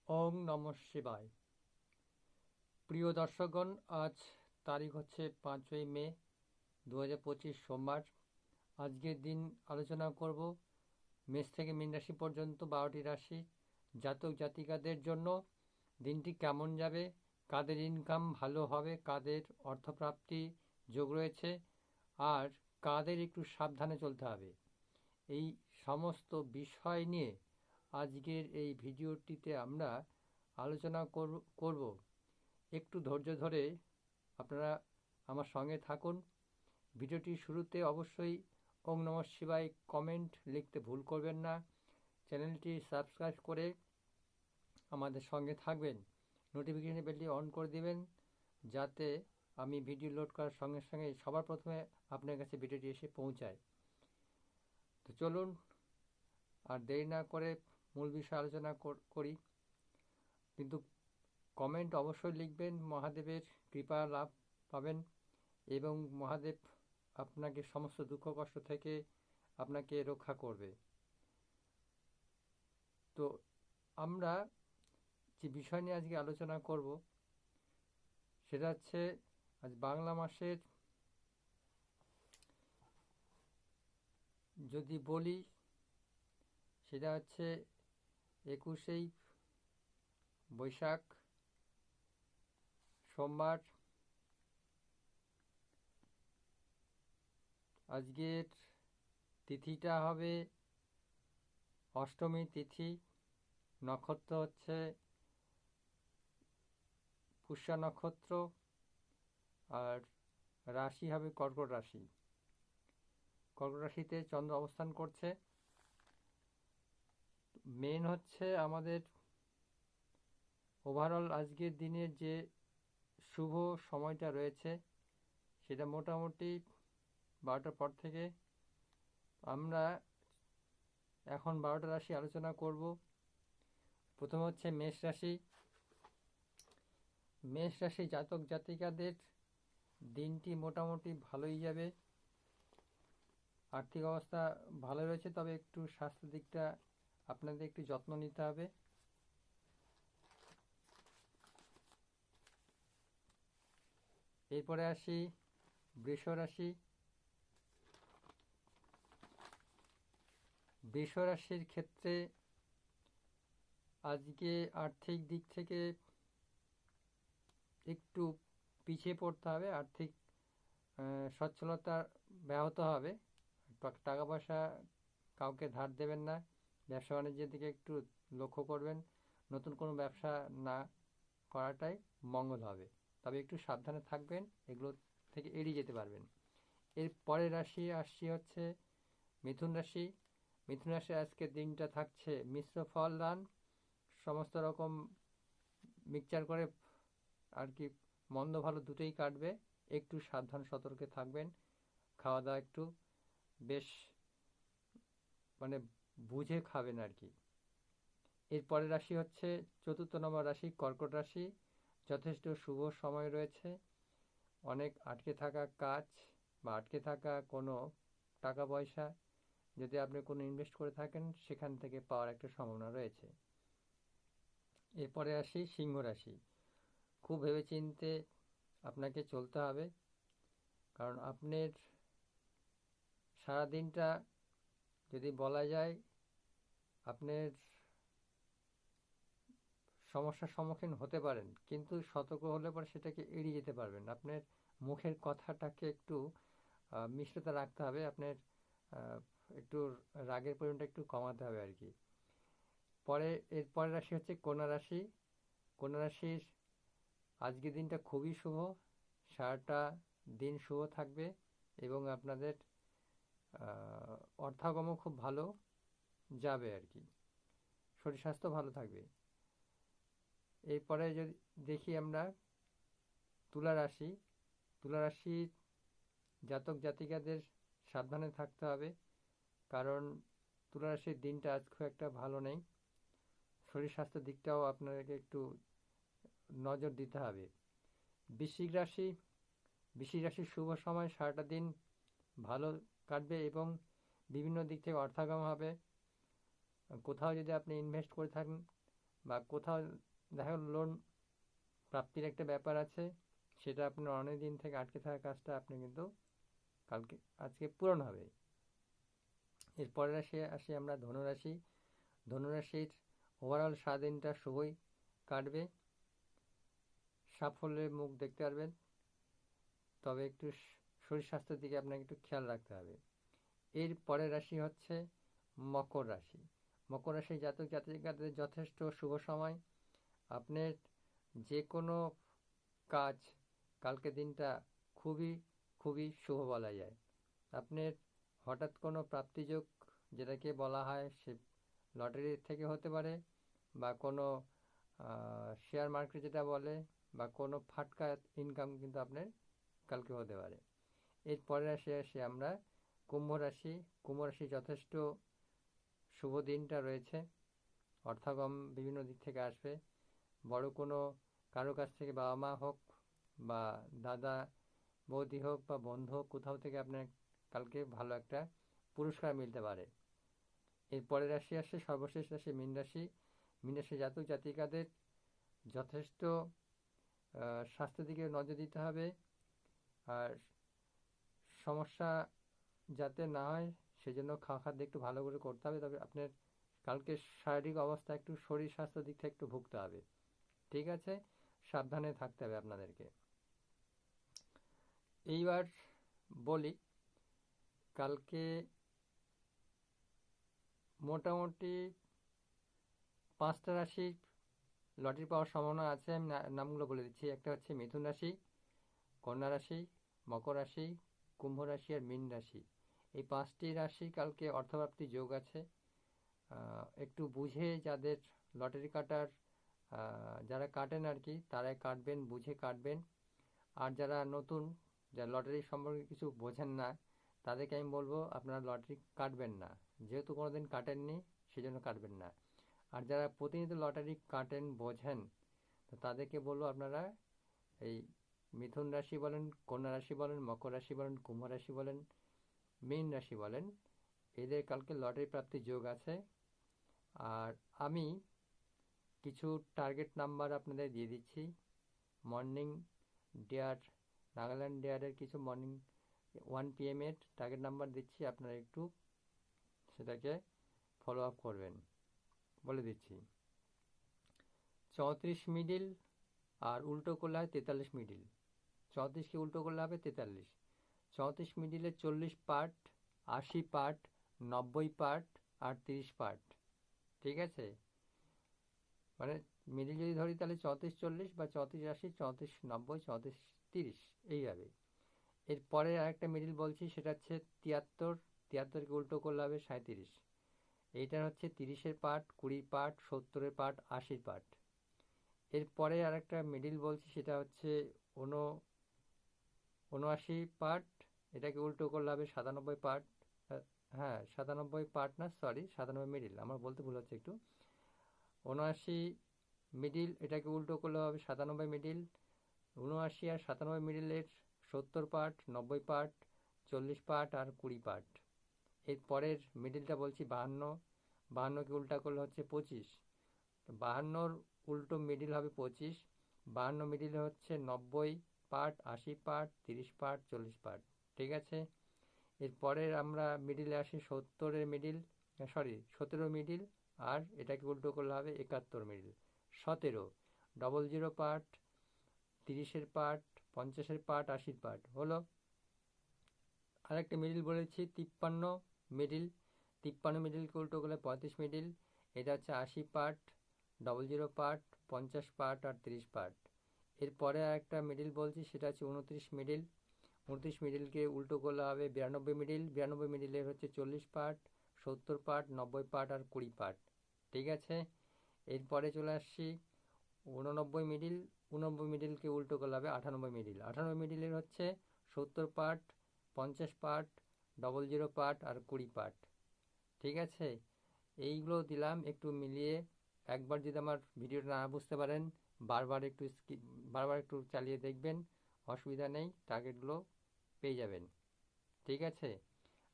ওং নমঃ শিবায়। প্রিয় দর্শকগণ, আজ তারিখ হচ্ছে 5ই মে 2025 সোমবার। আজকের দিন আলোচনা করব মেষ থেকে মীন রাশি পর্যন্ত 12টি রাশি জাতক জাতিকাদের জন্য দিনটি কেমন যাবে, কাদের ইনকাম ভালো হবে, কাদের অর্থপ্রাপ্তি যোগ রয়েছে, আর কাদের একটু সাবধানে চলতে হবে। এই সমস্ত বিষয় নিয়ে আজকের এই ভিডিওটিতে আমরা আলোচনা করব। একটু ধৈর্য ধরে আপনারা আমার সঙ্গে থাকুন। ভিডিওটির শুরুতে অবশ্যই ওং নমঃ শিবায় কমেন্ট লিখতে ভুল করবেন না। চ্যানেলটি সাবস্ক্রাইব করে আমাদের সঙ্গে থাকবেন। নোটিফিকেশন বেলটি অন করে দিবেন, যাতে আমি ভিডিও লোড করার সঙ্গে সঙ্গে সবার প্রথমে আপনার কাছে ভিডিওটি এসে পৌঁছায়। তো চলুন আর দেরি না করে মূল বিষয়ে আলোচনা করি। কিন্তু কমেন্ট অবশ্যই লিখবেন, মহাদেবের কৃপা লাভ পাবেন এবং মহাদেব আপনাকে সমস্ত দুঃখ কষ্ট থেকে আপনাকে রক্ষা করবে। তো আমরা যে বিষয় নিয়ে আজকে আলোচনা করব সেটা হচ্ছে আজ বাংলা মাসের, যদি বলি সেটা হচ্ছে 21শে বৈশাখ সোমবার। আজকের তিথিটা হবে অষ্টমী তিথি, নক্ষত্র হচ্ছে পুষ্যা নক্ষত্র, আর রাশি হবে কর্কট রাশি। কর্কট রাশিতে চন্দ্র অবস্থান করছে। মেন হচ্ছে আমাদের ওভারঅল আজকের দিনের যে শুভ সময়টা রয়েছে সেটা মোটামুটি 12টার পর থেকে। আমরা এখন 12টা রাশি আলোচনা করব। প্রথম হচ্ছে মেষ রাশি। মেষ রাশি জাতক জাতিকাদের দিনটি মোটামুটি ভালোই যাবে। আর্থিক অবস্থা ভালো রয়েছে, তবে একটু স্বাস্থ্য দিকটা আপনাদের একটু যত্ন নিতে হবে। এরপরে আসি বৃষ রাশি। বৃষ রাশির ক্ষেত্রে আজকে আর্থিক দিক থেকে একটু পিছিয়ে পড়তে হবে। আর্থিক সচ্ছলতা ব্যাহত হবে। টাকা পয়সা কাউকে ধার দেবেন না। ব্যবসা বাণিজ্যের দিকে একটু লক্ষ্য করবেন। নতুন কোনো ব্যবসা না করাটাই মঙ্গল হবে, তবে একটু সাবধানে থাকবেন, এগুলো থেকে এড়িয়ে যেতে পারবেন। এর পরের রাশি আসছি হচ্ছে মিথুন রাশি। মিথুন রাশি আজকের দিনটা থাকছে মিশ্র ফল দান, সমস্ত রকম মিক্সচার করে আর কি, মন্দ ভালো দুটোই কাটবে। একটু সাবধান সতর্কে থাকবেন। খাওয়া দাওয়া একটু বেশ মানে বুঝে খাবেন আর কি। এর পরের রাশি হচ্ছে চতুর্থ নম্বর রাশি কর্কট রাশি। যথেষ্ট শুভ সময় রয়েছে। অনেক আটকে থাকা কাজ বা আটকে থাকা কোনো টাকা পয়সা যদি আপনি কোনো ইনভেস্ট করে থাকেন, সেখান থেকে পাওয়ার একটা সম্ভাবনা রয়েছে। এরপরে আসি সিংহ রাশি। খুব ভেবেচিন্তে আপনাকে চলতে হবে, কারণ আপনার সারাদিনটা যদি বলা যায় আপনার সমস্যার সম্মুখীন হতে পারেন, কিন্তু সতর্ক হলে পরে সেটাকে এড়িয়ে যেতে পারবেন। আপনার মুখের কথাটাকে একটু মিষ্টতা রাখতে হবে। আপনার একটু রাগের পরিমাণটা একটু কমাতে হবে আর কি। এর পরের রাশি হচ্ছে কন্যা রাশি। কন্যা রাশির আজকের দিনটা খুবই শুভ। সারাটা দিন শুভ থাকবে এবং আপনাদের অর্থাগমও খুব ভালো যাবে আর কি। শরীর স্বাস্থ্য ভালো থাকবে। এরপরে যদি দেখি আমরা তুলা রাশি। তুলা রাশির জাতক জাতিকাদের সাবধানে থাকতে হবে, কারণ তুলা রাশির দিনটা আজ খুব একটা ভালো নেই। শরীর স্বাস্থ্যের দিকটাও আপনাকে একটু নজর দিতে হবে। বৃশ্চিক রাশি। বৃশ্চিক রাশির শুভ সময়, সারাটা দিন ভালো কাটবে এবং বিভিন্ন দিক থেকে অর্থাগম হবে। কোথাও যদি আপনি ইনভেস্ট করে থাকেন বা কোথাও দেখা গেল লোন প্রাপ্তির একটা ব্যাপার আছে, সেটা আপনার অনেক দিন থেকে আটকে থাকা কাজটা আপনি কিন্তু আজকে পূরণ হবে। এরপরে আসি আমরা ধনুরাশি। ধনুরাশির ওভারঅল সারাদিনটা শুভই কাটবে, সাফল্যের মুখ দেখতে পারবেন, তবে একটু শরীর স্বাস্থ্যের দিকে আপনাকে একটু খেয়াল রাখতে হবে। এর পরের রাশি হচ্ছে মকর রাশি। মকর রাশির জাতক জাতিকাদের যথেষ্ট শুভ সময়। আপনার যে কোনো কাজ কালকে দিনটা খুবই খুবই শুভ বলা যায়। আপনার হঠাৎ কোনো প্রাপ্তিযোগ, যেটাকে বলা হয়, সে লটারি থেকে হতে পারে, বা কোনো শেয়ার মার্কেট যেটা বলে, বা কোনো ফাটকা ইনকাম কিন্তু আপনার কালকে হতে পারে। এরপরে আসি আমরা কুম্ভ রাশি। কুম্ভ রাশি যথেষ্ট শুভ দিনটা রয়েছে, অর্থাগম বিভিন্ন দিক থেকে আসবে। বড় কোনো কারো কাছ থেকে, বাবা মা হোক বা দাদা বৌদি হোক বা বন্ধু হোক, কোথাও থেকে আপনার কালকে ভালো একটা পুরস্কার মিলতে পারে। এরপরের রাশি আসছে সর্বশেষ রাশি মীন রাশি। মীন রাশি জাতক জাতিকাদের যথেষ্ট স্বাস্থ্যের দিকে নজর দিতে হবে, আর সমস্যা যাতে না হয় সেজন্য খাওয়া খাদ্য একটু ভালো করে করতে হবে। তবে আপনার কালকে শারীরিক অবস্থা একটু, শরীর স্বাস্থ্য দিক থেকে একটু ভুগতে হবে, ঠিক আছে? সাবধানে থাকতে হবে আপনাদেরকে। এইবার বলি, কালকে মোটামুটি 5টা রাশি লটারি পাওয়ার সম্ভাবনা আছে। আমি নামগুলো বলে দিচ্ছি। একটা হচ্ছে মিথুন রাশি, কন্যা রাশি, মকর রাশি, কুম্ভ রাশি আর মীন রাশি। এই 5টি রাশি কালকে অর্থপ্রাপ্তির যোগ আছে। একটু বুঝে যাদের লটারি কাটার, যারা কাটেন আর কি, তারাই কাটবেন, বুঝে কাটবেন। আর যারা নতুন, যারা লটারি সম্পর্কে কিছু বোঝেন না, তাদেরকে আমি বলবো আপনারা লটারি কাটবেন না, যেহেতু কোনোদিন কাটেননি সেজন্য কাটবেন না। আর যারা প্রতিনিয়ত লটারি কাটেন, বোঝেন, তো তাদেরকে বলবো আপনারা এই মিথুন রাশি বলেন, কন্যা রাশি বলেন, মকর রাশি বলেন, কুম্ভ রাশি বলেন, মীন রাশি বলেন, এদের কালকে লটারি প্রাপ্তির যোগ আছে। আর আমি কিছু টার্গেট নাম্বার আপনাদের দিয়ে দিচ্ছি। মর্নিং ডেয়ার, নাগাল্যান্ড ডেয়ারের কিছু মর্নিং 1 PM এর টার্গেট নাম্বার দিচ্ছি, আপনারা একটু সেটাকে ফলো আপ করবেন। বলে দিচ্ছি, 34 মিডিল, আর উল্টো করলে হয় 43 মিডিল। 34কে উল্টো করলে হবে 43। 34 মিডিলে 40 পার্ট, 80 পার্ট, 90 পার্ট আর 30 পার্ট, ঠিক আছে? মানে মিডিল যদি ধরি তাহলে 34-40 বা 34-80, 34-90, 34-30 এইভাবে। এরপরে আরেকটা মিডিল বলছি, সেটা হচ্ছে 73। 73কে উল্টো করলে হবে 37। এইটার হচ্ছে 30-এর পার্ট, 20 পার্ট, 70-এর পার্ট, 80 পার্ট। এরপরে আরেকটা মিডিল বলছি, সেটা হচ্ছে 79 পার্ট, এটাকে উল্টো করলে হবে 97 পার্ট। হ্যাঁ, 97 পার্ট না, সরি, 97 মিডিল, আমার বলতে ভুল হচ্ছে একটু। 79 মিডিল, এটাকে উল্টো করলে হবে 97 মিডিল। 79 আর 97 মিডিলের 70 পার্ট, 90 পার্ট, 40 পার্ট আর 20 পার্ট। এর পরের মিডিলটা বলছি 52। 52কে উল্টা করলে হচ্ছে 25। 52-র উল্টো মিডিল হবে 25। 52 মিডিলে হচ্ছে 90 পার্ট, 80 পার্ট, 30 পার্ট, 40 পার্ট, ঠিক আছে? এরপরের আমরা মিডিলে আসি 70-এর মিডিল, সরি 17 মিডিল, আর এটাকে উল্টো করলে হবে 71 মিডিল। 17, 00 পার্ট, 30-এর পার্ট, 50-এর পার্ট, 80 পার্ট হলো। আরেকটা মিডিল বলেছি 53 মিডিল। 53 মিডিলকে উল্টো করলে 35 মিডিল, এটা হচ্ছে 80 পার্ট, 00 পার্ট, 50 পার্ট আর 30 পার্ট। এরপরে আরেকটা মিডিল বলছি, সেটা হচ্ছে 29 মিডিল। 29 মিডিলকে উল্টো করলে হবে 92 মিডিল। 92 মিডিলের হচ্ছে 40 পার্ট, 70 পার্ট, 90 পার্ট আর 20 পার্ট, ঠিক আছে? এরপরে চলে আসছি 89 মিডিল। 89 মিডিলকে উল্টো করলে হবে 98 মিডিল। 98 মিডিলের হচ্ছে 70 পার্ট, 50 পার্ট, 00 পার্ট আর 20 পার্ট, ঠিক আছে? এইগুলো দিলাম, একটু মিলিয়ে একবার যদি আমার ভিডিওটা না বুঝতে পারেন, বারবার একটু চালিয়ে দেখবেন, অসুবিধা নেই, টার্গেটগুলো পেয়ে যাবেন, ঠিক আছে?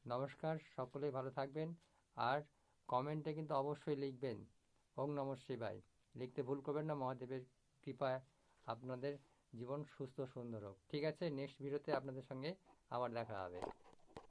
নমস্কার, সকলে ভালো থাকবেন। আর কমেন্টে কিন্তু অবশ্যই লিখবেন ওং নমঃ শিবায়। লিখতে ভুল করবেন না। মহাদেবের কৃপায় আপনাদের জীবন সুস্থ সুন্দর হোক। ঠিক আছে, নেক্সট ভিডিওতে আপনাদের সঙ্গে আবার দেখা হবে।